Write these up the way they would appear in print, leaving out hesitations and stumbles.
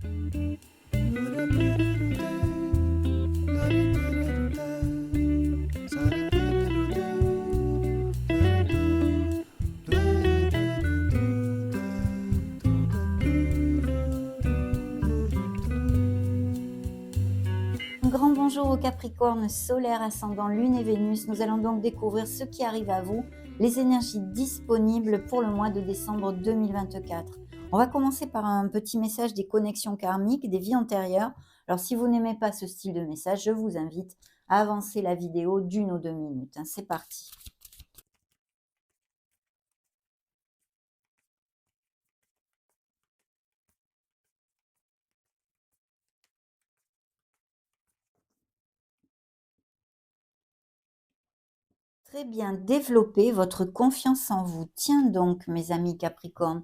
Un grand bonjour aux Capricornes, solaire, ascendant, lune et Vénus. Nous allons donc découvrir ce qui arrive à vous, les énergies disponibles pour le mois de décembre 2024. On va commencer par un petit message des connexions karmiques, des vies antérieures. Alors si vous n'aimez pas ce style de message, je vous invite à avancer la vidéo d'1 ou 2 minutes. C'est parti. Très bien, développez votre confiance en vous. Tiens donc, mes amis Capricornes,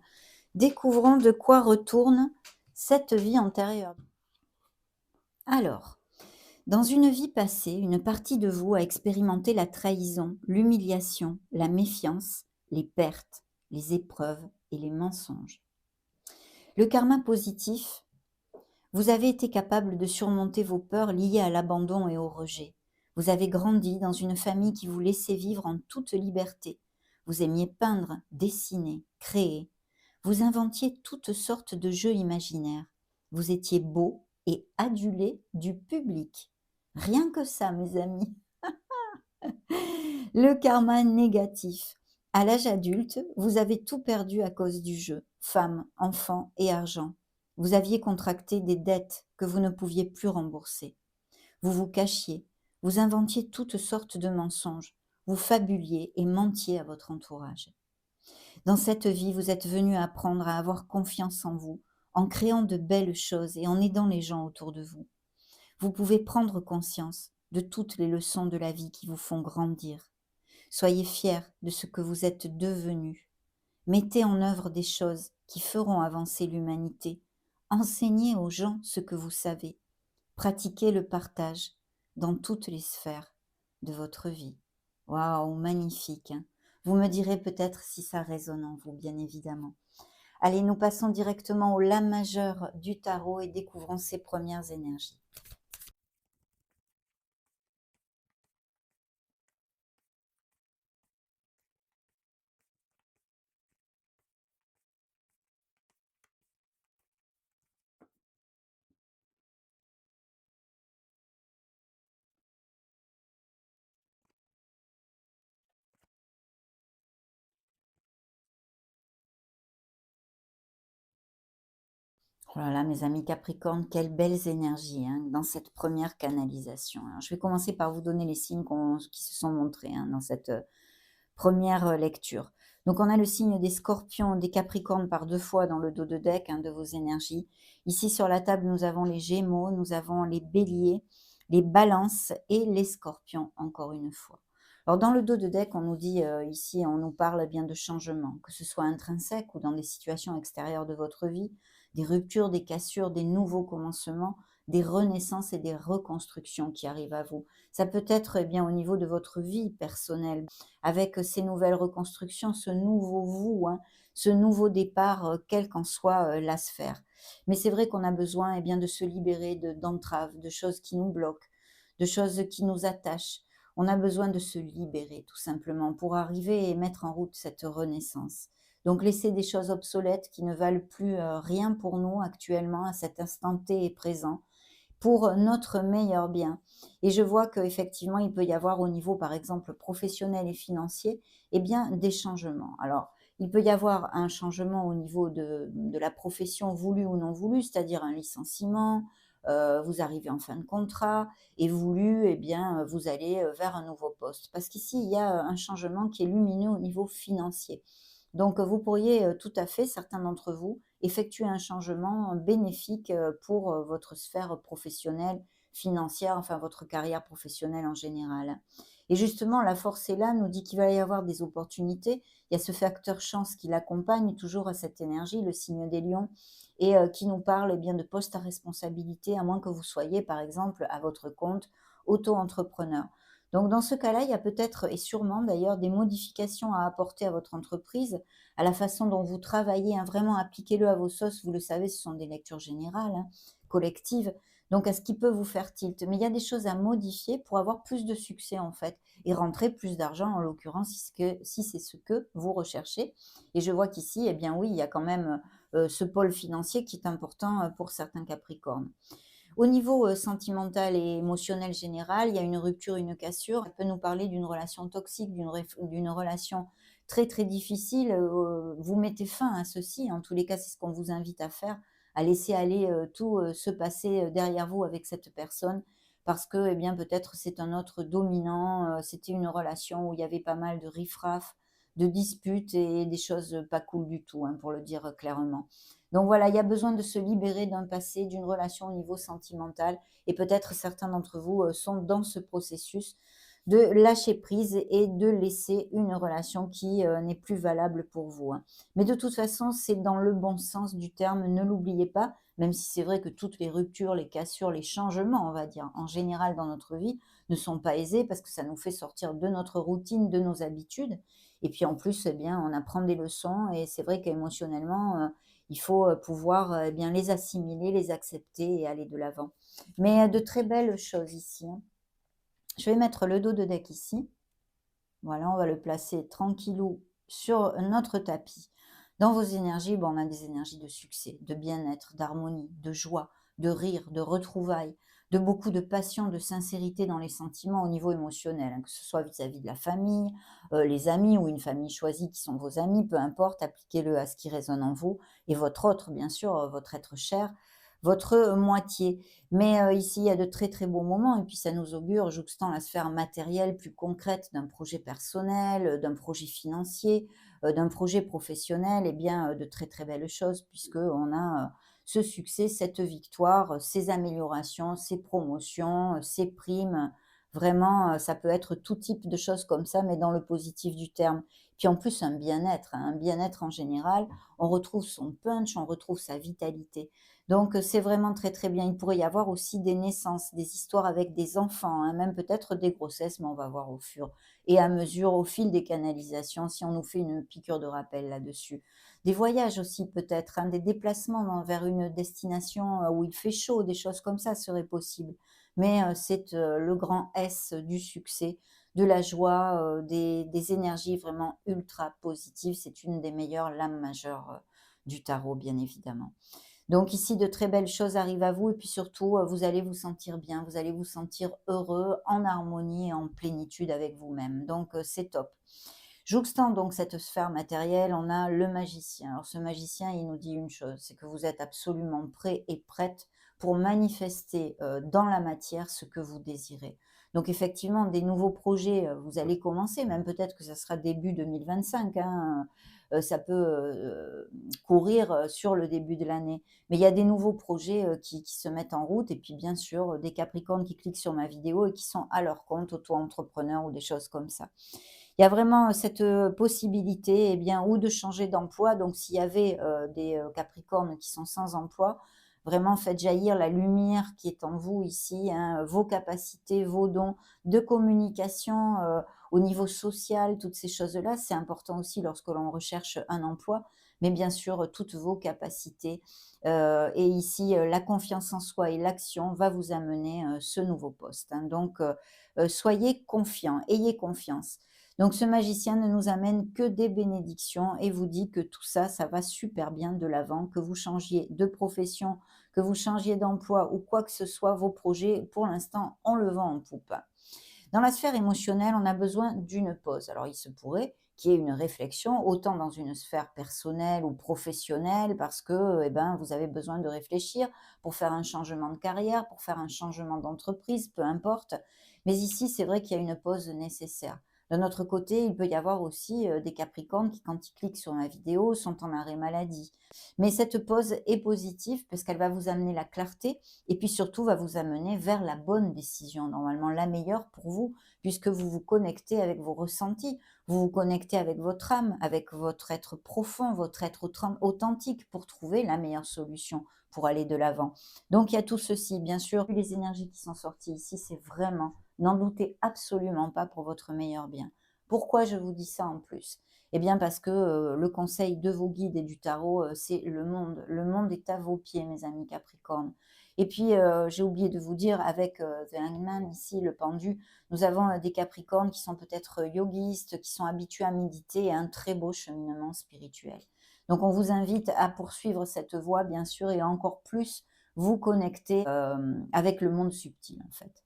découvrons de quoi retourne cette vie antérieure. Alors, dans une vie passée, une partie de vous a expérimenté la trahison, l'humiliation, la méfiance, les pertes, les épreuves et les mensonges. Le karma positif, vous avez été capable de surmonter vos peurs liées à l'abandon et au rejet. Vous avez grandi dans une famille qui vous laissait vivre en toute liberté. Vous aimiez peindre, dessiner, créer. Vous inventiez toutes sortes de jeux imaginaires. Vous étiez beau et adulé du public. Rien que ça, mes amis. Le karma négatif. À l'âge adulte, vous avez tout perdu à cause du jeu. Femmes, enfants et argent. Vous aviez contracté des dettes que vous ne pouviez plus rembourser. Vous vous cachiez. Vous inventiez toutes sortes de mensonges. Vous fabuliez et mentiez à votre entourage. Dans cette vie, vous êtes venu apprendre à avoir confiance en vous, en créant de belles choses et en aidant les gens autour de vous. Vous pouvez prendre conscience de toutes les leçons de la vie qui vous font grandir. Soyez fiers de ce que vous êtes devenus. Mettez en œuvre des choses qui feront avancer l'humanité. Enseignez aux gens ce que vous savez. Pratiquez le partage dans toutes les sphères de votre vie. Waouh, magnifique, hein. Vous me direz peut-être si ça résonne en vous, bien évidemment. Allez, nous passons directement au La majeur du tarot et découvrons ses premières énergies. Oh là là, mes amis Capricorne, quelles belles énergies hein, dans cette première canalisation. Alors, je vais commencer par vous donner les signes qui se sont montrés hein, dans cette première lecture. Donc, on a le signe des Scorpions, des Capricornes par 2 fois dans le dos de deck hein, de vos énergies. Ici, sur la table, nous avons les Gémeaux, nous avons les Béliers, les Balances et les Scorpions, encore une fois. Alors, dans le dos de deck, on nous dit ici, on nous parle bien de changement, que ce soit intrinsèque ou dans des situations extérieures de votre vie, des ruptures, des cassures, des nouveaux commencements, des renaissances et des reconstructions qui arrivent à vous. Ça peut être eh bien au niveau de votre vie personnelle, avec ces nouvelles reconstructions, ce nouveau vous, hein, ce nouveau départ, quelle qu'en soit la sphère. Mais c'est vrai qu'on a besoin eh bien, de se libérer d'entraves, de choses qui nous bloquent, de choses qui nous attachent. On a besoin de se libérer tout simplement pour arriver et mettre en route cette renaissance. Donc laisser des choses obsolètes qui ne valent plus rien pour nous actuellement, à cet instant T et présent, pour notre meilleur bien. Et je vois qu'effectivement, il peut y avoir au niveau, par exemple, professionnel et financier, eh bien, des changements. Alors, il peut y avoir un changement au niveau de la profession voulu ou non voulu, c'est-à-dire un licenciement, vous arrivez en fin de contrat, et voulu, eh bien, vous allez vers un nouveau poste. Parce qu'ici, il y a un changement qui est lumineux au niveau financier. Donc, vous pourriez tout à fait, certains d'entre vous, effectuer un changement bénéfique pour votre sphère professionnelle, financière, enfin votre carrière professionnelle en général. Et justement, la force est là, nous dit qu'il va y avoir des opportunités. Il y a ce facteur chance qui l'accompagne toujours à cette énergie, le signe des lions, et qui nous parle eh bien, de poste à responsabilité, à moins que vous soyez, par exemple, à votre compte, auto-entrepreneur. Donc dans ce cas-là, il y a peut-être et sûrement d'ailleurs des modifications à apporter à votre entreprise, à la façon dont vous travaillez, hein, vraiment appliquez-le à vos sauces. Vous le savez, ce sont des lectures générales, hein, collectives, donc à ce qui peut vous faire tilt. Mais il y a des choses à modifier pour avoir plus de succès en fait et rentrer plus d'argent en l'occurrence si c'est ce que vous recherchez. Et je vois qu'ici, eh bien oui, il y a quand même ce pôle financier qui est important pour certains Capricornes. Au niveau, sentimental et émotionnel général, il y a une rupture, une cassure. Ça peut nous parler d'une relation toxique, d'une relation très, très difficile. Vous mettez fin à ceci. En tous les cas, c'est ce qu'on vous invite à faire, à laisser aller, tout, se passer, derrière vous avec cette personne parce que, eh bien, peut-être c'est un autre dominant, c'était une relation où il y avait pas mal de riff-raff, de disputes et des choses, pas cool du tout, hein, pour le dire, clairement. Donc voilà, il y a besoin de se libérer d'un passé, d'une relation au niveau sentimental et peut-être certains d'entre vous, sont dans ce processus de lâcher prise et de laisser une relation qui, n'est plus valable pour vous, hein. Mais de toute façon, c'est dans le bon sens du terme, ne l'oubliez pas, même si c'est vrai que toutes les ruptures, les cassures, les changements, on va dire, en général dans notre vie, ne sont pas aisés parce que ça nous fait sortir de notre routine, de nos habitudes et puis en plus, eh bien, on apprend des leçons et c'est vrai qu'émotionnellement, il faut, pouvoir, eh bien, les assimiler, les accepter et aller de l'avant. Mais, de très belles choses ici, hein. Je vais mettre le dos de deck ici. Voilà, on va le placer tranquillou sur notre tapis. Dans vos énergies, bon, on a des énergies de succès, de bien-être, d'harmonie, de joie, de rire, de retrouvailles, de beaucoup de passion, de sincérité dans les sentiments au niveau émotionnel, hein, que ce soit vis-à-vis de la famille, les amis ou une famille choisie qui sont vos amis, peu importe, appliquez-le à ce qui résonne en vous et votre autre, bien sûr, votre être cher, votre moitié. Mais ici, il y a de très, très beaux moments et puis ça nous augure, jouxtant la sphère matérielle plus concrète d'un projet personnel, d'un projet financier, d'un projet professionnel et bien, de très, très belles choses puisqu'on a, ce succès, cette victoire, ces améliorations, ces promotions, ces primes. Vraiment, ça peut être tout type de choses comme ça, mais dans le positif du terme. Puis en plus, un bien-être en général, on retrouve son punch, on retrouve sa vitalité. Donc, c'est vraiment très, très bien. Il pourrait y avoir aussi des naissances, des histoires avec des enfants, hein, même peut-être des grossesses, mais on va voir au fur et à mesure, au fil des canalisations, si on nous fait une piqûre de rappel là-dessus. Des voyages aussi peut-être, hein, des déplacements vers une destination, où il fait chaud, des choses comme ça seraient possibles. Mais, c'est, le grand S du succès, de la joie, des énergies vraiment ultra positives. C'est une des meilleures lames majeures, du tarot, bien évidemment. Donc ici, de très belles choses arrivent à vous et puis surtout, vous allez vous sentir bien, vous allez vous sentir heureux, en harmonie et en plénitude avec vous-même. Donc, c'est top. Jouxtant donc cette sphère matérielle, on a le magicien. Alors ce magicien, il nous dit une chose, c'est que vous êtes absolument prêt et prête pour manifester, dans la matière ce que vous désirez. Donc effectivement, des nouveaux projets, vous allez commencer, même peut-être que ça sera début 2025, hein, ça peut, courir, sur le début de l'année. Mais il y a des nouveaux projets, qui se mettent en route et puis bien sûr, des capricornes qui cliquent sur ma vidéo et qui sont à leur compte, auto-entrepreneurs ou des choses comme ça. Il y a vraiment, cette, possibilité, eh bien, ou de changer d'emploi. Donc s'il y avait, des, capricornes qui sont sans emploi, vraiment faites jaillir la lumière qui est en vous ici, hein, vos capacités, vos dons de communication, au niveau social, toutes ces choses-là. C'est important aussi lorsque l'on recherche un emploi, mais bien sûr, toutes vos capacités, et ici, la confiance en soi et l'action va vous amener, ce nouveau poste, hein. Donc, soyez confiants, ayez confiance. Donc ce magicien ne nous amène que des bénédictions et vous dit que tout ça, ça va super bien de l'avant, que vous changiez de profession, que vous changiez d'emploi ou quoi que ce soit, vos projets, pour l'instant, on le vend en poupe. Dans la sphère émotionnelle, on a besoin d'une pause. Alors il se pourrait qu'il y ait une réflexion, autant dans une sphère personnelle ou professionnelle, parce que eh ben, vous avez besoin de réfléchir pour faire un changement de carrière, pour faire un changement d'entreprise, peu importe. Mais ici, c'est vrai qu'il y a une pause nécessaire. De notre côté, il peut y avoir aussi des Capricornes qui, quand ils cliquent sur ma vidéo, sont en arrêt maladie. Mais cette pause est positive parce qu'elle va vous amener la clarté et puis surtout va vous amener vers la bonne décision, normalement la meilleure pour vous, puisque vous vous connectez avec vos ressentis, vous vous connectez avec votre âme, avec votre être profond, votre être authentique pour trouver la meilleure solution pour aller de l'avant. Donc il y a tout ceci, bien sûr, les énergies qui sont sorties ici, c'est vraiment n'en doutez absolument pas pour votre meilleur bien. Pourquoi je vous dis ça en plus? Eh bien parce que le conseil de vos guides et du tarot, c'est le monde. Le monde est à vos pieds, mes amis Capricorne. Et puis, j'ai oublié de vous dire, avec The Hangman, ici, le pendu, nous avons des Capricornes qui sont peut-être yogistes, qui sont habitués à méditer et un très beau cheminement spirituel. Donc, on vous invite à poursuivre cette voie, bien sûr, et à encore plus vous connecter avec le monde subtil, en fait.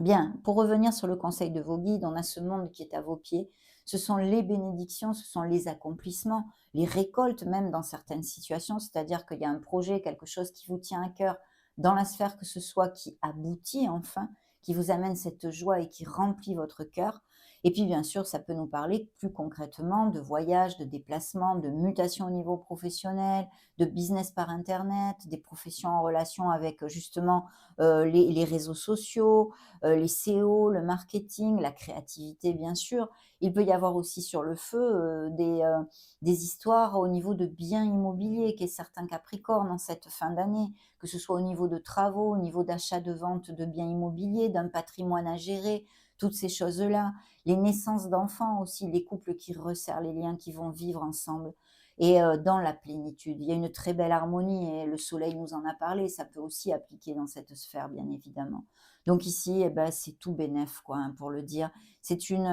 Bien, pour revenir sur le conseil de vos guides, on a ce monde qui est à vos pieds. Ce sont les bénédictions, ce sont les accomplissements, les récoltes même dans certaines situations, c'est-à-dire qu'il y a un projet, quelque chose qui vous tient à cœur dans la sphère que ce soit qui aboutit enfin, qui vous amène cette joie et qui remplit votre cœur. Et puis bien sûr, ça peut nous parler plus concrètement de voyages, de déplacements, de mutations au niveau professionnel, de business par Internet, des professions en relation avec justement les réseaux sociaux, les SEO, le marketing, la créativité bien sûr. Il peut y avoir aussi sur le feu des histoires au niveau de biens immobiliers, qu'est certains Capricornes en cette fin d'année, que ce soit au niveau de travaux, au niveau d'achat, de vente de biens immobiliers, d'un patrimoine à gérer, toutes ces choses-là. Les naissances d'enfants aussi, les couples qui resserrent les liens, qui vont vivre ensemble et dans la plénitude. Il y a une très belle harmonie et le soleil nous en a parlé, ça peut aussi appliquer dans cette sphère bien évidemment. Donc ici, eh ben, c'est tout bénef, quoi, hein, pour le dire. C'est une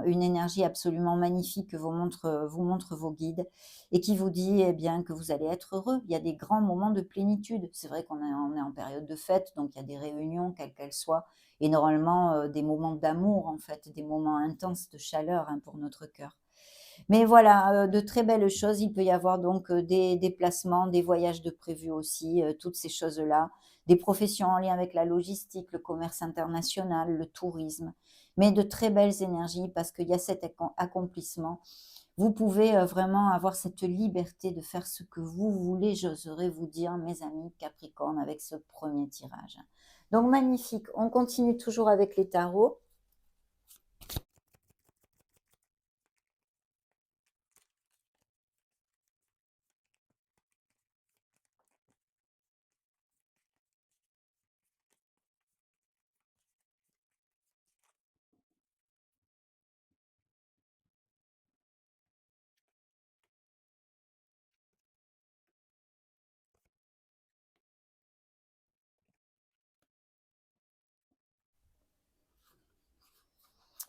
énergie absolument magnifique que vous montrent vos guides et qui vous dit eh bien, que vous allez être heureux. Il y a des grands moments de plénitude. C'est vrai on est en période de fête, donc il y a des réunions, quelles qu'elles soient, et normalement des moments d'amour, en fait, des moments intenses de chaleur hein, pour notre cœur. Mais voilà, de très belles choses. Il peut y avoir donc, des déplacements, des voyages de prévus aussi, toutes ces choses-là. Des professions en lien avec la logistique, le commerce international, le tourisme. Mais de très belles énergies parce qu'il y a cet accomplissement. Vous pouvez, vraiment avoir cette liberté de faire ce que vous voulez, j'oserais vous dire, mes amis Capricorne, avec ce premier tirage. Donc magnifique. On continue toujours avec les tarots.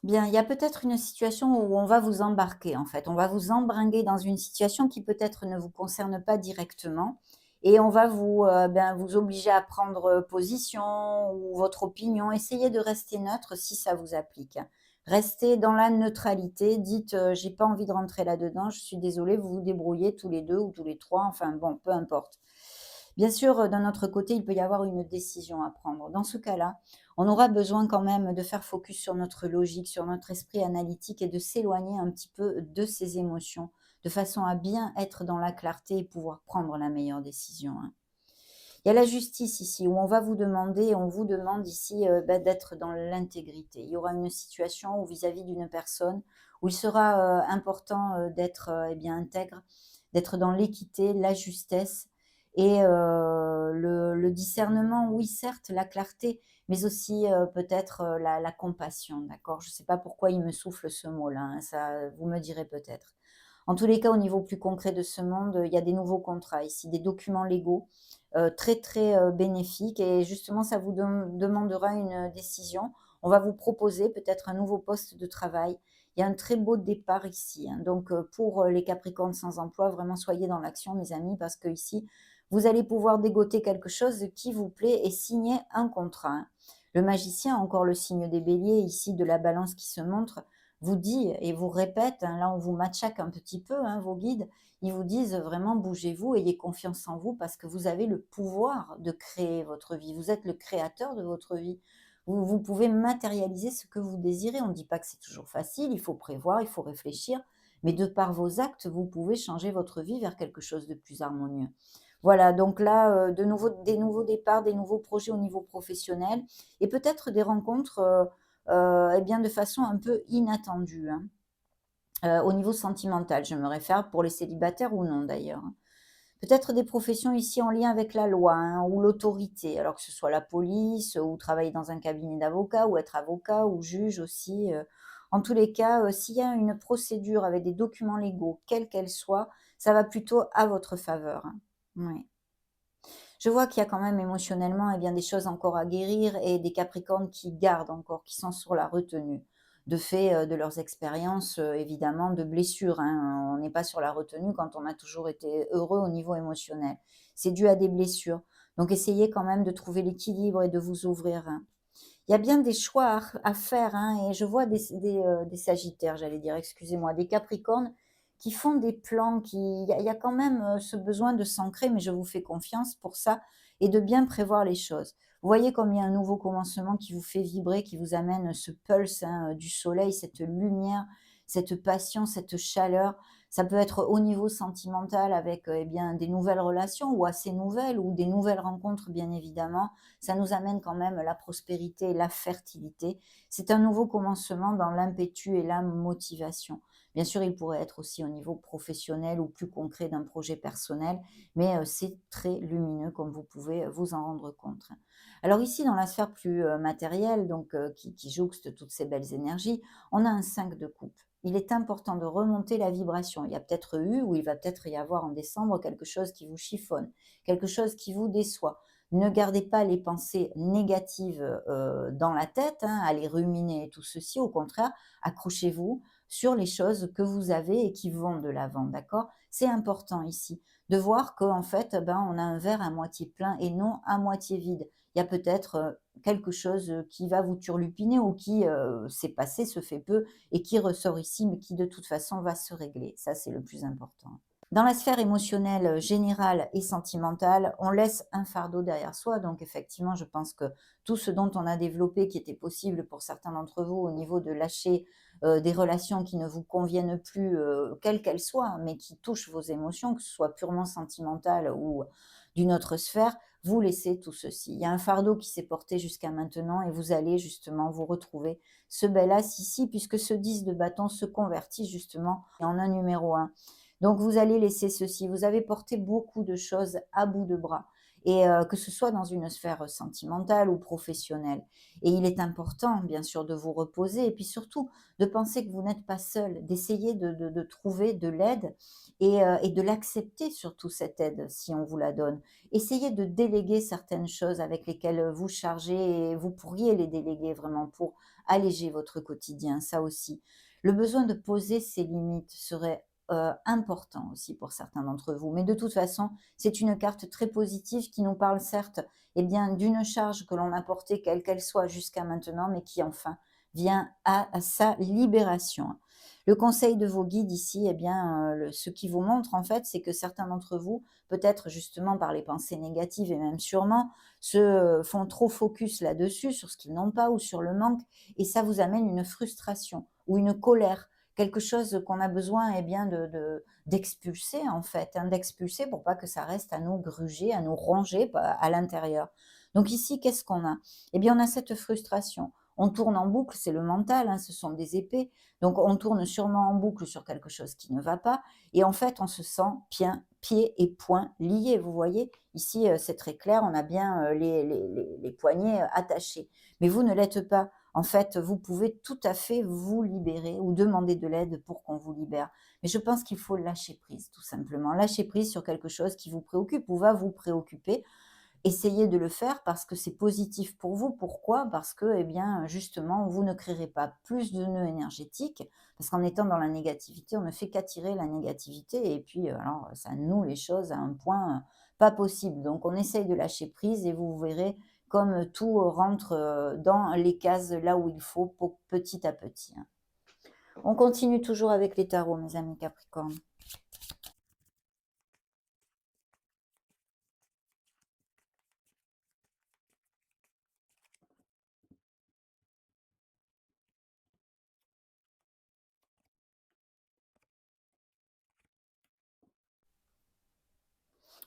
Bien, il y a peut-être une situation où on va vous embarquer, en fait. On va vous embringuer dans une situation qui peut-être ne vous concerne pas directement et on va vous obliger à prendre, position ou votre opinion. Essayez de rester neutre si ça vous applique. Restez dans la neutralité, dites: «J'ai pas envie de rentrer là-dedans, je suis désolée, vous vous débrouillez tous les 2 ou tous les 3. Enfin bon, peu importe». Bien sûr, d'un autre côté, il peut y avoir une décision à prendre. Dans ce cas-là, on aura besoin quand même de faire focus sur notre logique, sur notre esprit analytique et de s'éloigner un petit peu de ces émotions, de façon à bien être dans la clarté et pouvoir prendre la meilleure décision, hein. Il y a la justice ici, où on vous demande ici d'être dans l'intégrité. Il y aura une situation où vis-à-vis d'une personne, où il sera important d'être eh bien intègre, d'être dans l'équité, la justesse et le discernement, oui certes, la clarté, mais aussi peut-être la compassion, d'accord? Je ne sais pas pourquoi il me souffle ce mot-là, hein, ça, vous me direz peut-être. En tous les cas, au niveau plus concret de ce monde, il y a des nouveaux contrats ici, des documents légaux très, très bénéfiques et justement, ça vous demandera une décision. On va vous proposer peut-être un nouveau poste de travail. Il y a un très beau départ ici, hein. Donc, pour les Capricornes sans emploi, vraiment soyez dans l'action, mes amis, parce que ici, vous allez pouvoir dégoter quelque chose qui vous plaît et signer un contrat, hein. Le magicien, encore le signe des béliers, ici de la balance qui se montre, vous dit et vous répète, hein, là on vous matraque un petit peu, hein, vos guides, ils vous disent vraiment bougez-vous, ayez confiance en vous parce que vous avez le pouvoir de créer votre vie. Vous êtes le créateur de votre vie. Vous pouvez matérialiser ce que vous désirez. On ne dit pas que c'est toujours facile, il faut prévoir, il faut réfléchir, mais de par vos actes, vous pouvez changer votre vie vers quelque chose de plus harmonieux. Voilà, donc là, des nouveaux départs, des nouveaux projets au niveau professionnel et peut-être des rencontres eh bien, de façon un peu inattendue, hein. Au niveau sentimental, je me réfère pour les célibataires ou non d'ailleurs, hein. Peut-être des professions ici en lien avec la loi, hein, ou l'autorité, alors que ce soit la police, ou travailler dans un cabinet d'avocat, ou être avocat ou juge aussi, En tous les cas, s'il y a une procédure avec des documents légaux, quelle qu'elle soit, ça va plutôt à votre faveur, hein. Ouais. Je vois qu'il y a quand même émotionnellement, eh bien, des choses encore à guérir et des Capricornes qui gardent encore, qui sont sur la retenue. De fait, de leurs expériences, évidemment, de blessures, hein. On n'est pas sur la retenue quand on a toujours été heureux au niveau émotionnel. C'est dû à des blessures. Donc essayez quand même de trouver l'équilibre et de vous ouvrir, hein. Il y a bien des choix à faire, hein, et je vois des sagittaires, j'allais dire, excusez-moi, des capricornes qui font des plans, il y a quand même, ce besoin de s'ancrer, mais je vous fais confiance pour ça et de bien prévoir les choses. Vous voyez comme il y a un nouveau commencement qui vous fait vibrer, qui vous amène ce pulse, hein, du soleil, cette lumière, cette passion, cette chaleur. Ça peut être au niveau sentimental avec, eh bien, des nouvelles relations ou assez nouvelles ou des nouvelles rencontres, bien évidemment. Ça nous amène quand même la prospérité et la fertilité. C'est un nouveau commencement dans l'impétu et la motivation. Bien sûr, il pourrait être aussi au niveau professionnel ou plus concret d'un projet personnel, mais c'est très lumineux comme vous pouvez vous en rendre compte. Alors ici, dans la sphère plus matérielle, donc qui jouxte toutes ces belles énergies, on a un 5 de coupe. Il est important de remonter la vibration. Il y a peut-être eu, ou il va peut-être y avoir en décembre, quelque chose qui vous chiffonne, quelque chose qui vous déçoit. Ne gardez pas les pensées négatives, dans la tête, hein, à les ruminer et tout ceci. Au contraire, accrochez-vous sur les choses que vous avez et qui vont de l'avant, d'accord? C'est important ici de voir qu'en fait, ben, on a un verre à moitié plein et non à moitié vide. Il y a peut-être, quelque chose, qui va vous turlupiner ou qui, s'est passé, se fait peu et qui ressort ici, mais qui de toute façon va se régler. Ça, c'est le plus important. Dans la sphère émotionnelle, générale et sentimentale, on laisse un fardeau derrière soi. Donc effectivement, je pense que tout ce dont on a développé, qui était possible pour certains d'entre vous au niveau de lâcher, des relations qui ne vous conviennent plus, quelles qu'elles soient, mais qui touchent vos émotions, que ce soit purement sentimentale ou d'une autre sphère, vous laissez tout ceci. Il y a un fardeau qui s'est porté jusqu'à maintenant et vous allez justement vous retrouver ce bel as ici, puisque ce 10 de bâton se convertit justement en un numéro 1. Donc vous allez laisser ceci. Vous avez porté beaucoup de choses à bout de bras et que ce soit dans une sphère sentimentale ou professionnelle. Et il est important, bien sûr, de vous reposer et puis surtout de penser que vous n'êtes pas seul, d'essayer de trouver de l'aide et de l'accepter surtout cette aide si on vous la donne. Essayez de déléguer certaines choses avec lesquelles vous chargez et vous pourriez les déléguer vraiment pour alléger votre quotidien, ça aussi. Le besoin de poser ses limites serait important aussi pour certains d'entre vous. Mais de toute façon, c'est une carte très positive qui nous parle certes, eh bien, d'une charge que l'on a portée, quelle qu'elle soit jusqu'à maintenant, mais qui enfin vient à sa libération. Le conseil de vos guides ici, eh bien, ce qui vous montre en fait, c'est que certains d'entre vous, peut-être justement par les pensées négatives et même sûrement, se font trop focus là-dessus, sur ce qu'ils n'ont pas ou sur le manque, et ça vous amène une frustration ou une colère, quelque chose qu'on a besoin, eh bien, d'expulser en fait, hein, d'expulser pour pas que ça reste à nous gruger, à nous ronger à l'intérieur. Donc ici, qu'est-ce qu'on a? Eh bien, on a cette frustration. On tourne en boucle, c'est le mental, hein, ce sont des épées. Donc on tourne sûrement en boucle sur quelque chose qui ne va pas. Et en fait, on se sent pieds et poings liés. Vous voyez, ici, c'est très clair, on a bien les poignets attachés. Mais vous ne l'êtes pas. En fait, vous pouvez tout à fait vous libérer ou demander de l'aide pour qu'on vous libère. Mais je pense qu'il faut lâcher prise, tout simplement. Lâcher prise sur quelque chose qui vous préoccupe ou va vous préoccuper. Essayez de le faire parce que c'est positif pour vous. Pourquoi? Parce que, eh bien, justement, vous ne créerez pas plus de nœuds énergétiques, parce qu'en étant dans la négativité, on ne fait qu'attirer la négativité et puis, alors ça noue les choses à un point, pas possible. Donc on essaye de lâcher prise et vous verrez comme tout rentre, dans les cases là où il faut po petit à petit, hein. On continue toujours avec les tarots, mes amis Capricorne.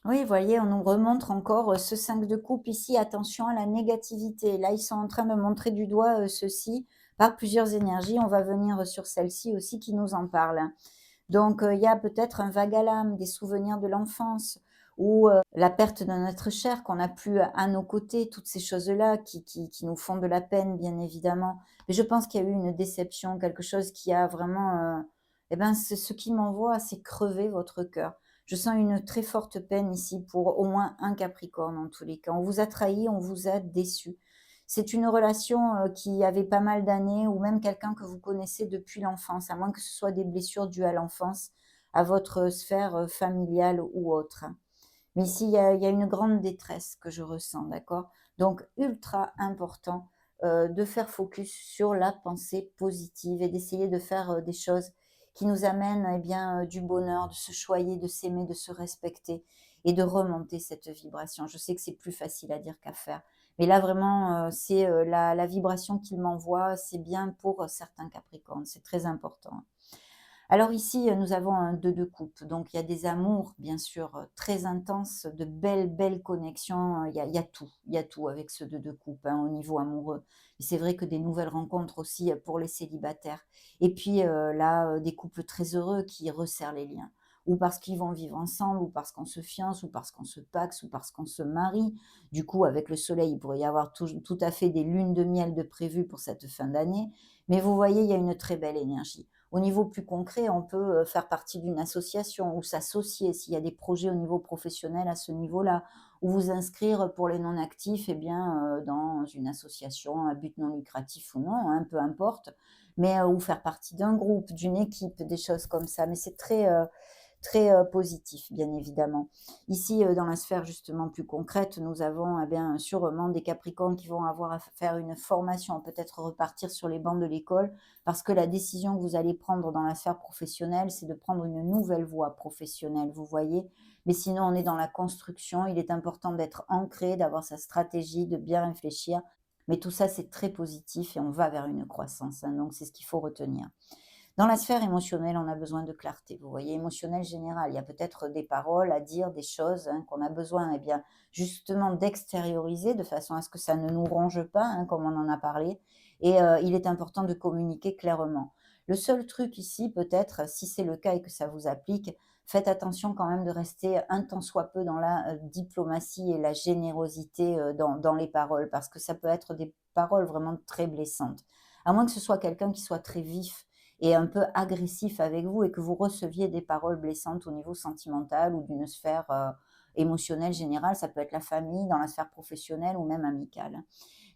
Oui, vous voyez, on nous remontre encore, ce 5 de coupe ici, attention à la négativité. Là, ils sont en train de montrer du doigt, ceci par plusieurs énergies. On va venir sur celle-ci aussi qui nous en parle, hein. Donc, il y a peut-être un vague à l'âme, des souvenirs de l'enfance la perte d'un être cher qu'on n'a plus à nos côtés, toutes ces choses-là qui nous font de la peine, bien évidemment. Mais je pense qu'il y a eu une déception, quelque chose qui a vraiment, et ben, ce qui m'envoie, c'est crever votre cœur. Je sens une très forte peine ici pour au moins un Capricorne en tous les cas. On vous a trahi, on vous a déçu. C'est une relation, qui avait pas mal d'années ou même quelqu'un que vous connaissez depuis l'enfance, à moins que ce soit des blessures dues à l'enfance, à votre sphère, familiale ou autre, hein. Mais ici, il y a une grande détresse que je ressens, d'accord? Donc ultra important, de faire focus sur la pensée positive et d'essayer de faire, des choses qui nous amènent, eh bien, du bonheur, de se choyer, de s'aimer, de se respecter et de remonter cette vibration. Je sais que c'est plus facile à dire qu'à faire, mais là vraiment, c'est, la vibration qu'il m'envoie, c'est bien pour, certains capricornes, c'est très important. Alors ici, nous avons un 2 de coupe, donc il y a des amours bien sûr, très intenses, de belles, belles connexions, il y a tout avec ce 2 de coupe, hein, au niveau amoureux. Et c'est vrai que des nouvelles rencontres aussi, pour les célibataires. Et puis, là, des couples très heureux qui resserrent les liens. Ou parce qu'ils vont vivre ensemble, ou parce qu'on se fiance, ou parce qu'on se paxe, ou parce qu'on se marie. Du coup, avec le soleil, il pourrait y avoir tout à fait des lunes de miel de prévues pour cette fin d'année. Mais vous voyez, il y a une très belle énergie. Au niveau plus concret, on peut, faire partie d'une association ou s'associer s'il y a des projets au niveau professionnel à ce niveau-là, ou vous inscrire pour les non-actifs, eh bien, dans une association à but non lucratif ou non, hein, peu importe, mais, ou faire partie d'un groupe, d'une équipe, des choses comme ça. Mais c'est très, très, positif, bien évidemment. Ici, dans la sphère justement plus concrète, nous avons, eh bien, sûrement des Capricornes qui vont avoir à faire une formation, peut-être repartir sur les bancs de l'école, parce que la décision que vous allez prendre dans la sphère professionnelle, c'est de prendre une nouvelle voie professionnelle, vous voyez? Mais sinon, on est dans la construction, il est important d'être ancré, d'avoir sa stratégie, de bien réfléchir, mais tout ça, c'est très positif et on va vers une croissance, hein, donc c'est ce qu'il faut retenir. Dans la sphère émotionnelle, on a besoin de clarté. Vous voyez, émotionnelle générale, il y a peut-être des paroles à dire, des choses, hein, qu'on a besoin, eh bien, justement d'extérioriser de façon à ce que ça ne nous ronge pas, hein, comme on en a parlé. Et il est important de communiquer clairement. Le seul truc ici, peut-être, si c'est le cas et que ça vous applique, faites attention quand même de rester un tant soit peu dans la diplomatie et la générosité dans les paroles, parce que ça peut être des paroles vraiment très blessantes. À moins que ce soit quelqu'un qui soit très vif et un peu agressif avec vous et que vous receviez des paroles blessantes au niveau sentimental ou d'une sphère émotionnelle générale, ça peut être la famille, dans la sphère professionnelle ou même amicale.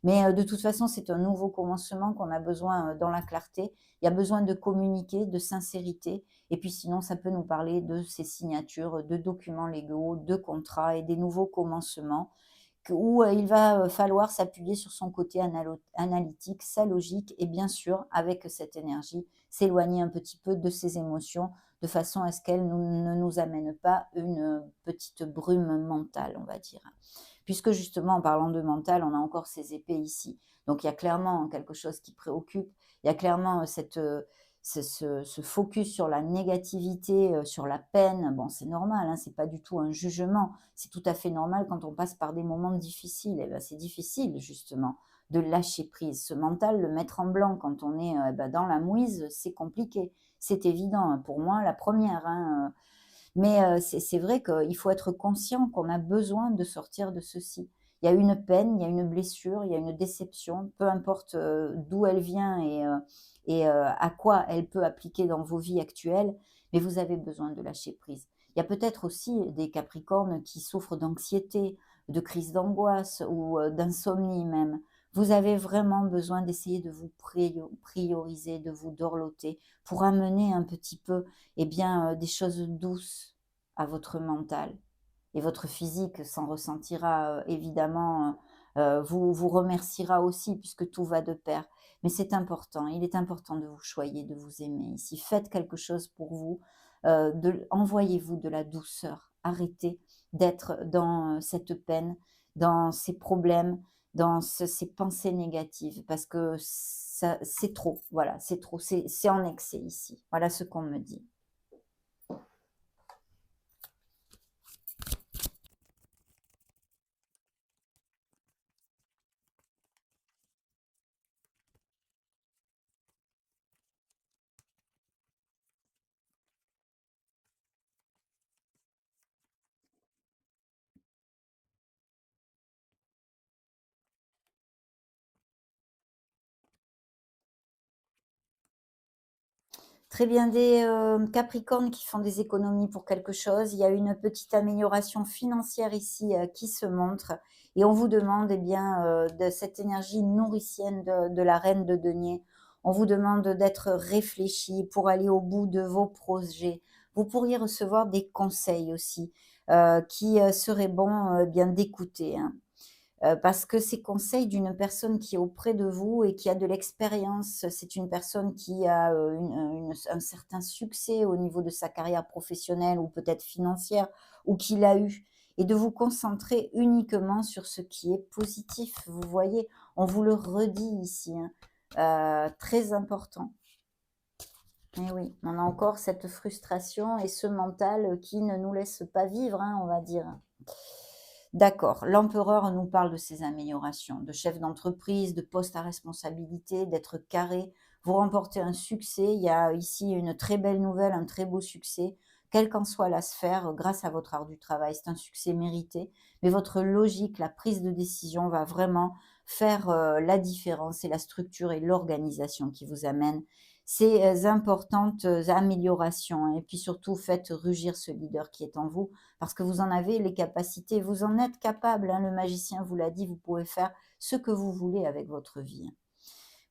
Mais de toute façon, c'est un nouveau commencement qu'on a besoin dans la clarté. Il y a besoin de communiquer, de sincérité. Et puis sinon, ça peut nous parler de ces signatures, de documents légaux, de contrats et des nouveaux commencements où il va falloir s'appuyer sur son côté analytique, sa logique et bien sûr, avec cette énergie, s'éloigner un petit peu de ses émotions de façon à ce qu'elles ne nous amènent pas une petite brume mentale, on va dire. Puisque justement, en parlant de mental, on a encore ces épées ici. Donc il y a clairement quelque chose qui préoccupe, il y a clairement ce focus sur la négativité, sur la peine. Bon, c'est normal, hein, c'est pas du tout un jugement. C'est tout à fait normal quand on passe par des moments difficiles. Et ben, c'est difficile justement de lâcher prise. Ce mental, le mettre en blanc quand on est ben, dans la mouise, c'est compliqué. C'est évident, hein, pour moi, la première, hein. Mais c'est vrai qu'il faut être conscient qu'on a besoin de sortir de ceci. Il y a une peine, il y a une blessure, il y a une déception, peu importe, d'où elle vient et à quoi elle peut appliquer dans vos vies actuelles, mais vous avez besoin de lâcher prise. Il y a peut-être aussi des Capricornes qui souffrent d'anxiété, de crise d'angoisse ou, d'insomnie même. Vous avez vraiment besoin d'essayer de vous prioriser, de vous dorloter pour amener un petit peu eh bien, des choses douces à votre mental et votre physique s'en ressentira, évidemment, vous remerciera aussi puisque tout va de pair. Mais c'est important, il est important de vous choyer, de vous aimer ici. Faites quelque chose pour vous, envoyez-vous de la douceur. Arrêtez d'être dans, cette peine, dans ces problèmes, dans ces pensées négatives parce que ça c'est trop, voilà, c'est trop, c'est en excès ici. Voilà ce qu'on me dit. Très bien, des, Capricornes qui font des économies pour quelque chose. Il y a une petite amélioration financière ici, qui se montre et on vous demande, eh bien, de cette énergie nourricienne de la reine de denier. On vous demande d'être réfléchi pour aller au bout de vos projets. Vous pourriez recevoir des conseils aussi, qui, seraient bons, bien d'écouter, hein. Parce que ces conseils d'une personne qui est auprès de vous et qui a de l'expérience, c'est une personne qui a, un certain succès au niveau de sa carrière professionnelle ou peut-être financière ou qui l'a eu et de vous concentrer uniquement sur ce qui est positif. Vous voyez? On vous le redit ici, hein, très important. Et oui, on a encore cette frustration et ce mental, qui ne nous laisse pas vivre, hein, on va dire. D'accord, l'empereur nous parle de ses améliorations, de chef d'entreprise, de poste à responsabilité, d'être carré. Vous remportez un succès, il y a ici une très belle nouvelle, un très beau succès, quelle qu'en soit la sphère, grâce à votre art du travail. C'est un succès mérité, mais votre logique, la prise de décision va vraiment faire la différence et la structure et l'organisation qui vous amène ces importantes améliorations, hein. Et puis surtout, faites rugir ce leader qui est en vous parce que vous en avez les capacités, vous en êtes capable, hein, le magicien vous l'a dit, vous pouvez faire ce que vous voulez avec votre vie, hein.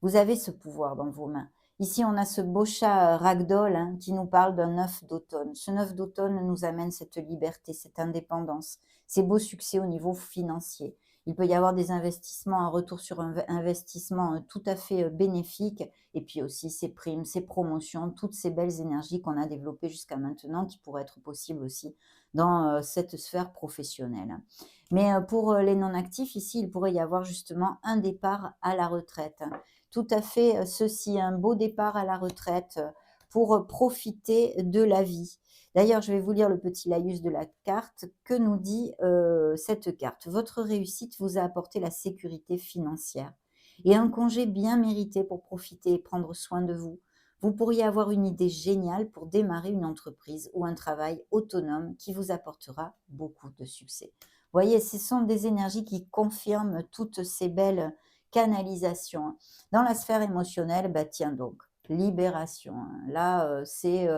Vous avez ce pouvoir dans vos mains. Ici, on a ce beau chat ragdoll, hein, qui nous parle d'un œuf d'automne. Ce œuf d'automne nous amène cette liberté, cette indépendance, ces beaux succès au niveau financier. Il peut y avoir des investissements, un retour sur investissement tout à fait bénéfique, et puis aussi ces primes, ces promotions, toutes ces belles énergies qu'on a développées jusqu'à maintenant, qui pourraient être possibles aussi dans cette sphère professionnelle. Mais pour les non-actifs, ici, il pourrait y avoir justement un départ à la retraite. Tout à fait, ceci, un beau départ à la retraite, pour, profiter de la vie. D'ailleurs, je vais vous lire le petit laïus de la carte. Que nous dit, cette carte? Votre réussite vous a apporté la sécurité financière et un congé bien mérité pour profiter et prendre soin de vous. Vous pourriez avoir une idée géniale pour démarrer une entreprise ou un travail autonome qui vous apportera beaucoup de succès. Voyez, ce sont des énergies qui confirment toutes ces belles canalisations, hein. Dans la sphère émotionnelle, bah tiens donc, libération, hein. Là, c'est,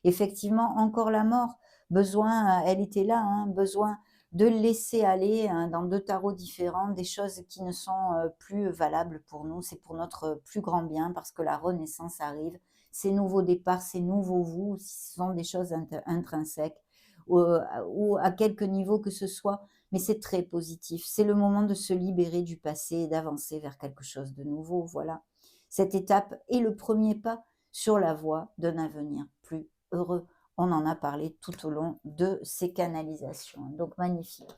effectivement encore la mort. Besoin, elle était là, hein, besoin de laisser aller, hein, dans 2 tarots différents, des choses qui ne sont, plus valables pour nous. C'est pour notre plus grand bien parce que la renaissance arrive. Ces nouveaux départs, ces nouveaux vous, ce sont des choses intrinsèques ou à quelque niveau que ce soit, mais c'est très positif. C'est le moment de se libérer du passé et d'avancer vers quelque chose de nouveau, voilà. Cette étape est le premier pas sur la voie d'un avenir plus heureux. On en a parlé tout au long de ces canalisations, donc magnifique.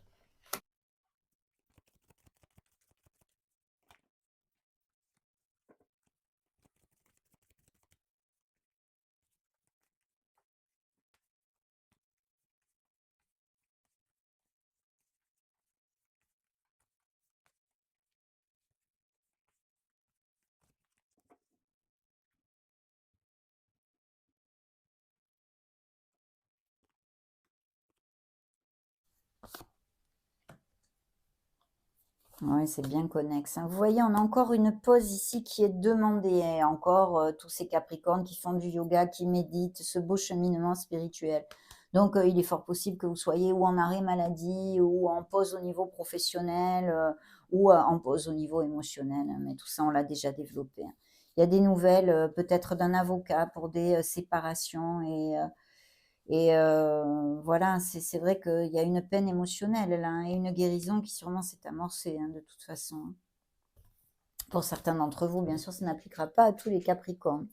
Oui, c'est bien connexe, hein. Vous voyez, on a encore une pause ici qui est demandée, et encore tous ces Capricornes qui font du yoga, qui méditent, ce beau cheminement spirituel. Donc, il est fort possible que vous soyez ou en arrêt maladie, ou en pause au niveau professionnel, ou en pause au niveau émotionnel, hein, mais tout ça, on l'a déjà développé, hein. Il y a des nouvelles, peut-être d'un avocat pour des séparations et voilà, c'est vrai qu'il y a une peine émotionnelle là, hein, et une guérison qui sûrement s'est amorcée, hein, de toute façon, hein. Pour certains d'entre vous, bien sûr, ça n'appliquera pas à tous les Capricornes.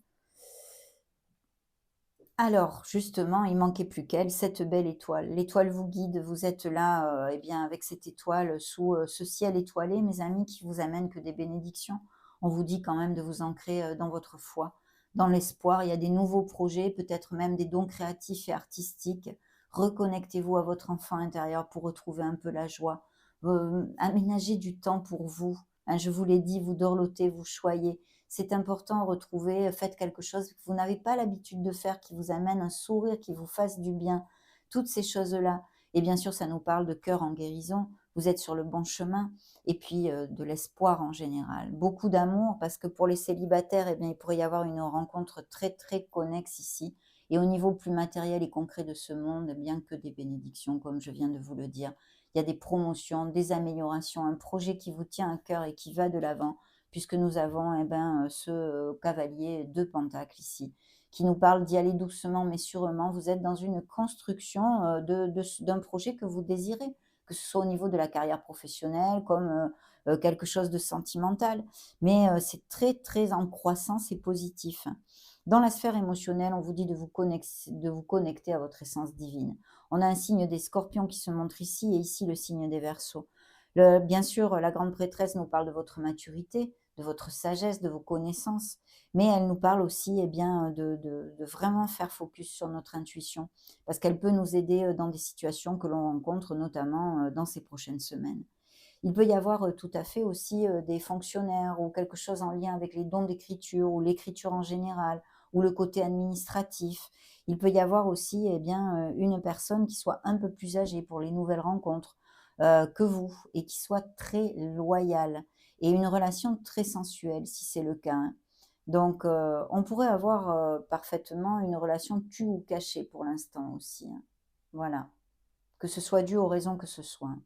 Alors, justement, il manquait plus qu'elle, cette belle étoile. L'étoile vous guide, vous êtes là, eh bien, avec cette étoile sous, ce ciel étoilé, mes amis, qui vous amène que des bénédictions. On vous dit quand même de vous ancrer, dans votre foi, dans l'espoir. Il y a des nouveaux projets, peut-être même des dons créatifs et artistiques. Reconnectez-vous à votre enfant intérieur pour retrouver un peu la joie. Aménagez du temps pour vous, hein, je vous l'ai dit, vous dorlotez, vous choyez. C'est important, retrouver, faites quelque chose que vous n'avez pas l'habitude de faire, qui vous amène un sourire, qui vous fasse du bien. Toutes ces choses-là. Et bien sûr, ça nous parle de cœur en guérison. vous êtes sur le bon chemin et puis, de l'espoir en général. Beaucoup d'amour parce que pour les célibataires, eh bien, il pourrait y avoir une rencontre très, très connexe ici et au niveau plus matériel et concret de ce monde, eh bien, que des bénédictions comme je viens de vous le dire. Il y a des promotions, des améliorations, un projet qui vous tient à cœur et qui va de l'avant puisque nous avons, eh ben, ce, cavalier de Pentacle ici qui nous parle d'y aller doucement mais sûrement. Vous êtes dans une construction, d'un projet que vous désirez, que ce soit au niveau de la carrière professionnelle comme, quelque chose de sentimental. Mais, c'est très, très en croissance et positif. Dans la sphère émotionnelle, on vous dit de vous connecter à votre essence divine. On a un signe des Scorpions qui se montre ici et ici le signe des Verseaux. Bien sûr, la grande prêtresse nous parle de votre maturité, de votre sagesse, de vos connaissances, mais elle nous parle aussi, eh bien, de vraiment faire focus sur notre intuition, parce qu'elle peut nous aider, dans des situations que l'on rencontre, notamment, dans ces prochaines semaines. Il peut y avoir, tout à fait aussi, des fonctionnaires ou quelque chose en lien avec les dons d'écriture ou l'écriture en général ou le côté administratif. Il peut y avoir aussi, eh bien, une personne qui soit un peu plus âgée pour les nouvelles rencontres, que vous et qui soit très loyale et une relation très sensuelle si c'est le cas, hein. Donc, on pourrait avoir, parfaitement une relation tue ou cachée pour l'instant aussi, hein. Voilà, que ce soit dû aux raisons que ce soit, hein.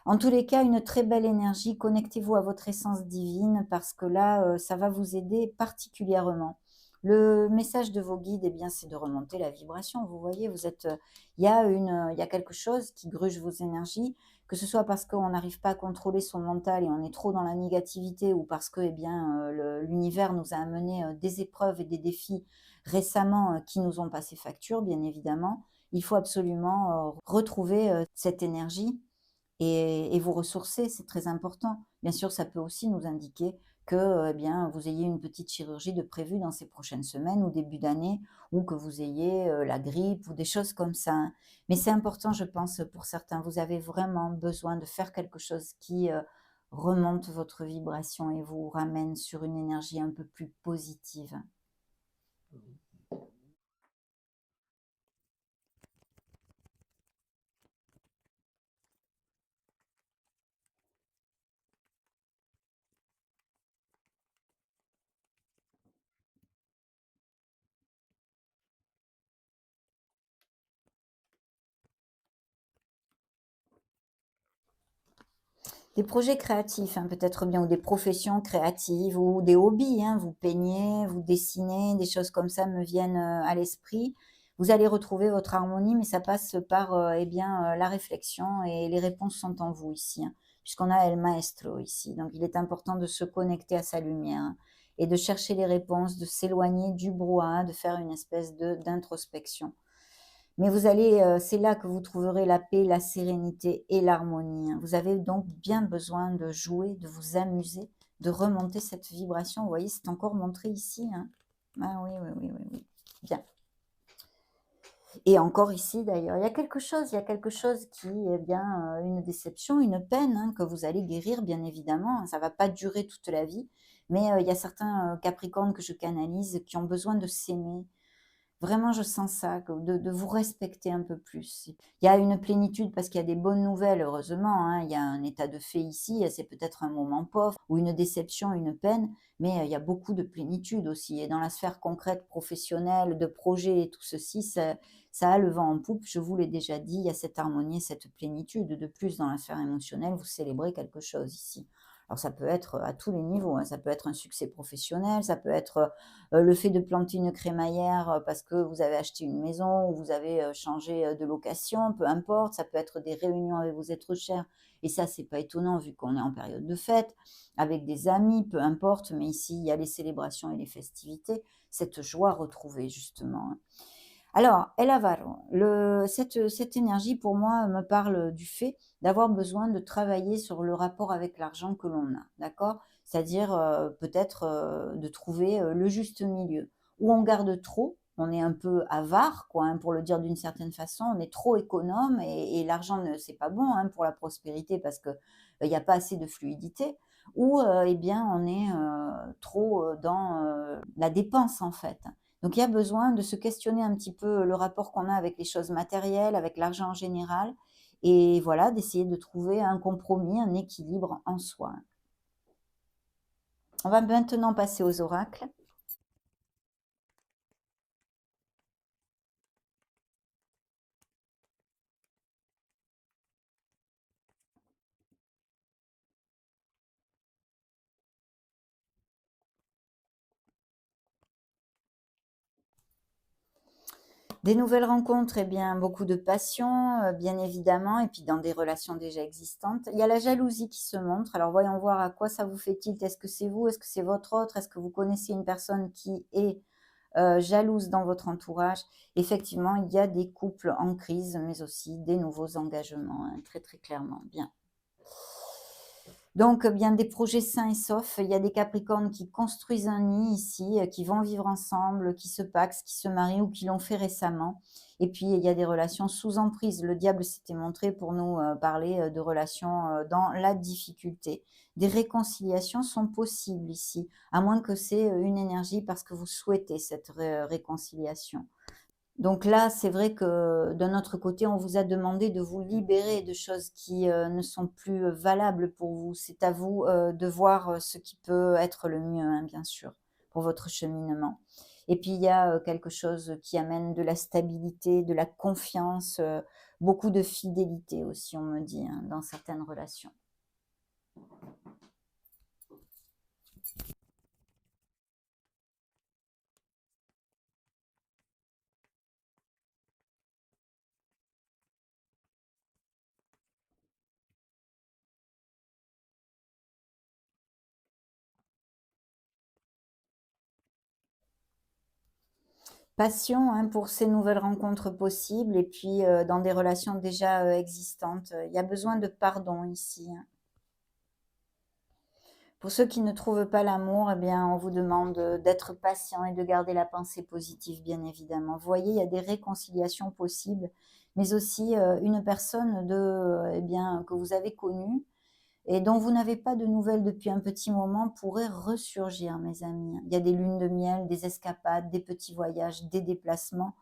En tous les cas, une très belle énergie. Connectez-vous à votre essence divine parce que là, ça va vous aider particulièrement. Le message de vos guides, eh bien, c'est de remonter la vibration. Vous voyez, vous êtes, il y a quelque chose qui gruge vos énergies, que ce soit parce qu'on n'arrive pas à contrôler son mental et on est trop dans la négativité ou parce que, eh bien, l'univers nous a amené, des épreuves et des défis récemment, qui nous ont passé facture, bien évidemment. Il faut absolument, retrouver, cette énergie et vous ressourcer, c'est très important. Bien sûr, ça peut aussi nous indiquer que, eh bien, vous ayez une petite chirurgie de prévue dans ces prochaines semaines ou début d'année ou que vous ayez, la grippe ou des choses comme ça, hein. Mais c'est important, je pense, pour certains. Vous avez vraiment besoin de faire quelque chose qui, remonte votre vibration et vous ramène sur une énergie un peu plus positive. Des projets créatifs, hein, peut-être bien ou des professions créatives ou des hobbies, hein. Vous peignez, vous dessinez, des choses comme ça me viennent, à l'esprit. Vous allez retrouver votre harmonie, mais ça passe par, eh bien, la réflexion et les réponses sont en vous ici, hein, puisqu'on a El Maestro ici. Donc il est important de se connecter à sa lumière, hein, et de chercher les réponses, de s'éloigner du brouhaha, de faire une espèce de d'introspection. Mais vous allez, c'est là que vous trouverez la paix, la sérénité et l'harmonie, hein. Vous avez donc bien besoin de jouer, de vous amuser, de remonter cette vibration. Vous voyez, c'est encore montré ici, hein. Ah oui, oui, oui, oui, oui. Bien. Et encore ici d'ailleurs, il y a quelque chose qui est bien, une déception, une peine, hein, que vous allez guérir bien évidemment, hein. Ça va pas durer toute la vie, mais, il y a certains, capricornes que je canalise qui ont besoin de s'aimer. Vraiment, je sens ça, que de vous respecter un peu plus. Il y a une plénitude parce qu'il y a des bonnes nouvelles, heureusement, hein. Il y a un état de fait ici, c'est peut-être un moment pauvre ou une déception, une peine, mais il y a beaucoup de plénitude aussi. Et dans la sphère concrète, professionnelle, de projet et tout ceci, ça a le vent en poupe. Je vous l'ai déjà dit, il y a cette harmonie, cette plénitude. De plus, dans la sphère émotionnelle, vous célébrez quelque chose ici. Alors ça peut être à tous les niveaux, hein. Ça peut être un succès professionnel, ça peut être le fait de planter une crémaillère, parce que vous avez acheté une maison ou vous avez, changé, de location, peu importe. Ça peut être des réunions avec vos êtres chers et ça, c'est pas étonnant vu qu'on est en période de fête, avec des amis, peu importe, mais ici, il y a les célébrations et les festivités, cette joie retrouvée justement, hein. Alors, El Avaro, cette énergie pour moi me parle du fait d'avoir besoin de travailler sur le rapport avec l'argent que l'on a, d'accord? C'est-à-dire, peut-être, de trouver, le juste milieu. Où on garde trop, on est un peu avare quoi, hein, pour le dire d'une certaine façon, on est trop économe et l'argent ne c'est pas bon, hein, pour la prospérité parce que, il y a pas assez de fluidité ou, eh bien on est, trop, dans, la dépense en fait. Donc il y a besoin de se questionner un petit peu le rapport qu'on a avec les choses matérielles, avec l'argent en général et voilà, d'essayer de trouver un compromis, un équilibre en soi. On va maintenant passer aux oracles. Des nouvelles rencontres, eh bien, beaucoup de passion, bien évidemment, et puis dans des relations déjà existantes. Il y a la jalousie qui se montre. Alors voyons voir à quoi ça vous fait tilt. Est-ce que c'est vous? Est-ce que c'est votre autre? Est-ce que vous connaissez une personne qui est jalouse dans votre entourage? Effectivement, il y a des couples en crise, mais aussi des nouveaux engagements, hein, très très clairement. Bien. Donc, bien des projets sains et saufs. Il y a des Capricornes qui construisent un nid ici, qui vont vivre ensemble, qui se pacsent, qui se marient ou qui l'ont fait récemment. Et puis, il y a des relations sous emprise. Le diable s'était montré pour nous parler de relations dans la difficulté. Des réconciliations sont possibles ici, à moins que c'est une énergie parce que vous souhaitez cette réconciliation. Donc là, c'est vrai que d'un autre côté, on vous a demandé de vous libérer de choses qui, ne sont plus, valables pour vous. C'est à vous, de voir, ce qui peut être le mieux, hein, bien sûr, pour votre cheminement. Et puis il y a, quelque chose qui amène de la stabilité, de la confiance, beaucoup de fidélité aussi, on me dit, hein, dans certaines relations. Passion, hein, pour ces nouvelles rencontres possibles et puis, dans des relations déjà, existantes. Il y a besoin de pardon ici, hein. Pour ceux qui ne trouvent pas l'amour, eh bien, on vous demande, d'être patient et de garder la pensée positive, bien évidemment. Vous voyez, il y a des réconciliations possibles, mais aussi, une personne eh bien, que vous avez connue et dont vous n'avez pas de nouvelles depuis un petit moment pourrait ressurgir, mes amis. Il y a des lunes de miel, des escapades, des petits voyages, des déplacements.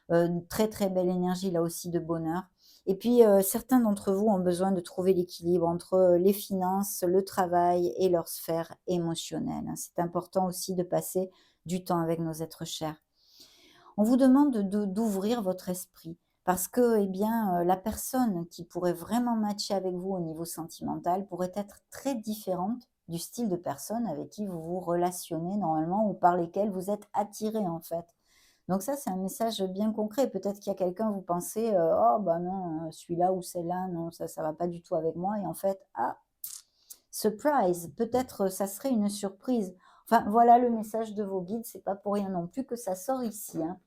Une très, très belle énergie là aussi de bonheur. Et puis, certains d'entre vous ont besoin de trouver l'équilibre entre, les finances, le travail et leur sphère émotionnelle, hein. C'est important aussi de passer du temps avec nos êtres chers. On vous demande d'ouvrir votre esprit parce que, eh bien, la personne qui pourrait vraiment matcher avec vous au niveau sentimental pourrait être très différente du style de personne avec qui vous vous relationnez normalement ou par lesquelles vous êtes attiré en fait. Donc ça, c'est un message bien concret. Peut-être qu'il y a quelqu'un, vous pensez, «Oh bah non, celui-là ou celle-là, non, ça va pas du tout avec moi» et en fait, ah, surprise! Peut-être, ça serait une surprise. Enfin, voilà le message de vos guides, c'est pas pour rien non plus que ça sort ici, hein.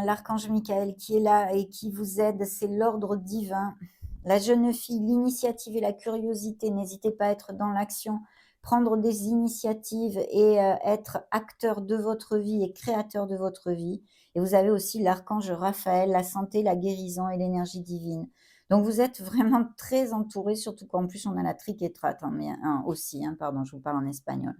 L'archange Michael qui est là et qui vous aide, c'est l'ordre divin. La jeune fille, l'initiative et la curiosité, n'hésitez pas à être dans l'action, prendre des initiatives et être acteur de votre vie et créateur de votre vie. Et vous avez aussi l'archange Raphaël, la santé, la guérison et l'énergie divine. Donc vous êtes vraiment très entouré, surtout qu'en plus on a la triquetrate hein, mais, hein, aussi, hein, pardon, je vous parle en espagnol.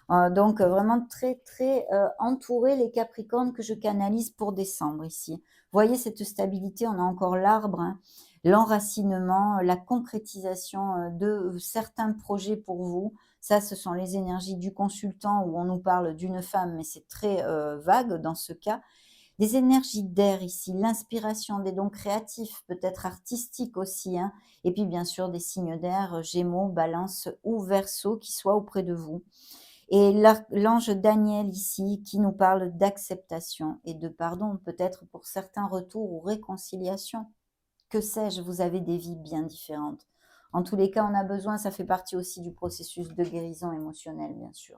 Donc vraiment très, très, entourés les Capricornes que je canalise pour décembre ici. Vous voyez cette stabilité, on a encore l'arbre, hein, l'enracinement, la concrétisation, de certains projets pour vous. Ça, ce sont les énergies du consultant où on nous parle d'une femme, mais c'est très, vague dans ce cas. Des énergies d'air ici, l'inspiration, des dons créatifs, peut-être artistiques aussi, hein, et puis bien sûr des signes d'air, Gémeaux, Balance ou Verseau qui soient auprès de vous. Et l'ange Daniel ici qui nous parle d'acceptation et de pardon, peut-être pour certains retours ou réconciliations. Que sais-je, vous avez des vies bien différentes. En tous les cas, on a besoin, ça fait partie aussi du processus de guérison émotionnelle, bien sûr.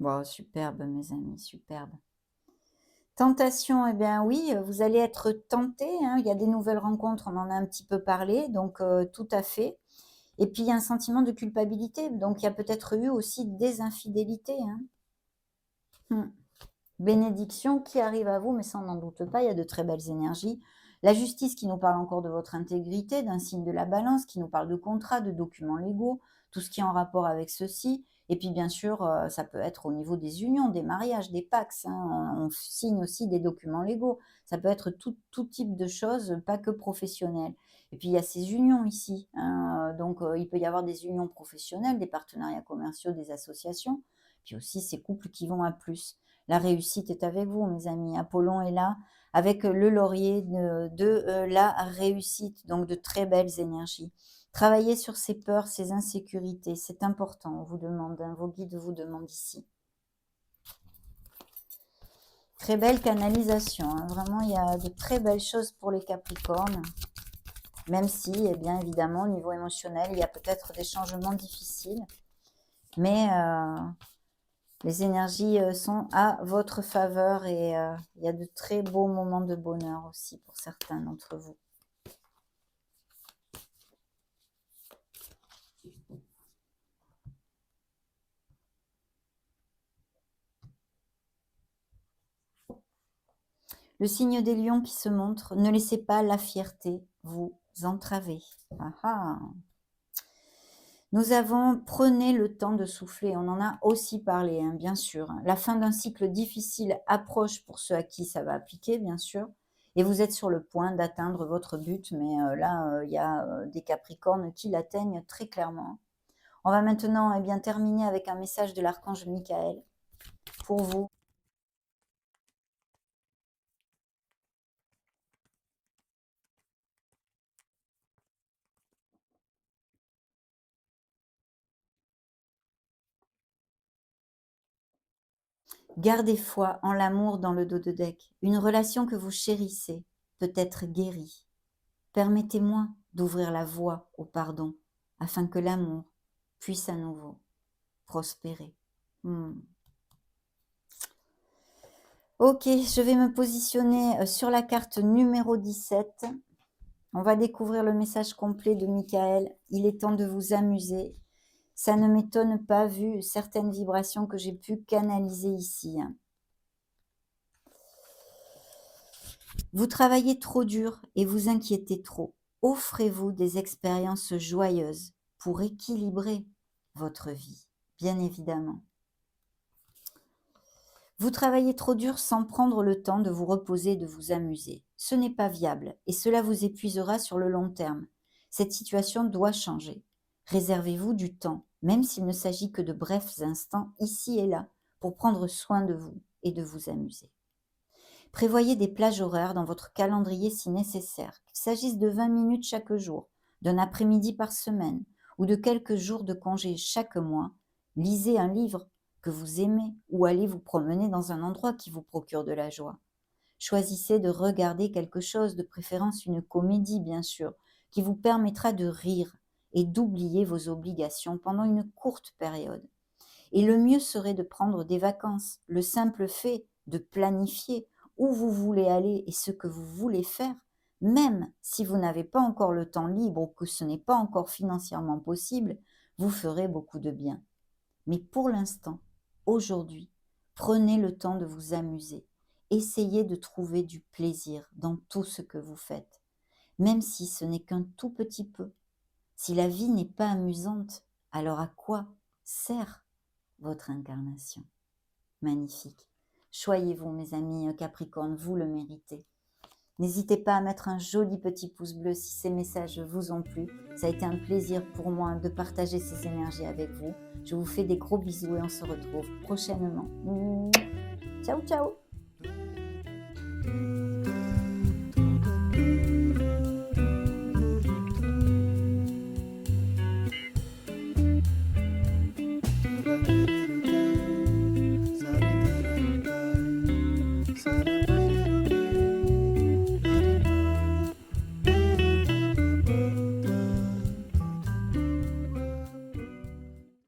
Bon, superbe, mes amis, superbe. Tentation, eh bien oui, vous allez être tentés, hein. Il y a des nouvelles rencontres, on en a un petit peu parlé, donc tout à fait. Et puis il y a un sentiment de culpabilité, donc il y a peut-être eu aussi des infidélités, hein. Mmh. Bénédiction qui arrive à vous, mais ça on n'en doute pas, il y a de très belles énergies. La justice qui nous parle encore de votre intégrité, d'un signe de la balance, qui nous parle de contrats, de documents légaux, tout ce qui est en rapport avec ceci. Et puis bien sûr, ça peut être au niveau des unions, des mariages, des pacs, hein, on signe aussi des documents légaux. Ça peut être tout type de choses, pas que professionnelles. Et puis il y a ces unions ici, hein, donc il peut y avoir des unions professionnelles, des partenariats commerciaux, des associations, puis aussi ces couples qui vont à plus. La réussite est avec vous, mes amis. Apollon est là avec le laurier de la réussite, donc de très belles énergies. Travaillez sur ces peurs, ces insécurités, c'est important, on vous demande, hein, vos guides vous demandent ici. Très belle canalisation, hein, vraiment, il y a de très belles choses pour les Capricornes, même si, eh bien évidemment, au niveau émotionnel, il y a peut-être des changements difficiles, mais les énergies sont à votre faveur et il y a de très beaux moments de bonheur aussi pour certains d'entre vous. Le signe des lions qui se montre, ne laissez pas la fierté vous entraver. Ah ah. Nous avons, prenez le temps de souffler, on en a aussi parlé, hein, bien sûr. La fin d'un cycle difficile approche pour ceux à qui ça va appliquer, bien sûr. Et vous êtes sur le point d'atteindre votre but, mais là, il y a des Capricornes qui l'atteignent très clairement. On va maintenant bien, terminer avec un message de l'archange Michael pour vous. Gardez foi en l'amour dans le dos de deck. Une relation que vous chérissez peut être guérie. Permettez-moi d'ouvrir la voie au pardon afin que l'amour puisse à nouveau prospérer. Ok, je vais me positionner sur la carte numéro 17. On va découvrir le message complet de Michael. Il est temps de vous amuser. Ça ne m'étonne pas vu certaines vibrations que j'ai pu canaliser ici. Vous travaillez trop dur et vous inquiétez trop. Offrez-vous des expériences joyeuses pour équilibrer votre vie, bien évidemment. Vous travaillez trop dur sans prendre le temps de vous reposer et de vous amuser. Ce n'est pas viable et cela vous épuisera sur le long terme. Cette situation doit changer. Réservez-vous du temps, même s'il ne s'agit que de brefs instants ici et là, pour prendre soin de vous et de vous amuser. Prévoyez des plages horaires dans votre calendrier si nécessaire, qu'il s'agisse de 20 minutes chaque jour, d'un après-midi par semaine ou de quelques jours de congé chaque mois. Lisez un livre que vous aimez ou allez vous promener dans un endroit qui vous procure de la joie. Choisissez de regarder quelque chose, de préférence une comédie bien sûr, qui vous permettra de rire et d'oublier vos obligations pendant une courte période. Et le mieux serait de prendre des vacances. Le simple fait de planifier où vous voulez aller et ce que vous voulez faire, même si vous n'avez pas encore le temps libre ou que ce n'est pas encore financièrement possible, vous ferez beaucoup de bien. Mais pour l'instant, aujourd'hui, prenez le temps de vous amuser. Essayez de trouver du plaisir dans tout ce que vous faites, même si ce n'est qu'un tout petit peu. Si la vie n'est pas amusante, alors à quoi sert votre incarnation? Magnifique. Choyez-vous, mes amis Capricorne, vous le méritez. N'hésitez pas à mettre un joli petit pouce bleu si ces messages vous ont plu. Ça a été un plaisir pour moi de partager ces énergies avec vous. Je vous fais des gros bisous et on se retrouve prochainement. Ciao, ciao!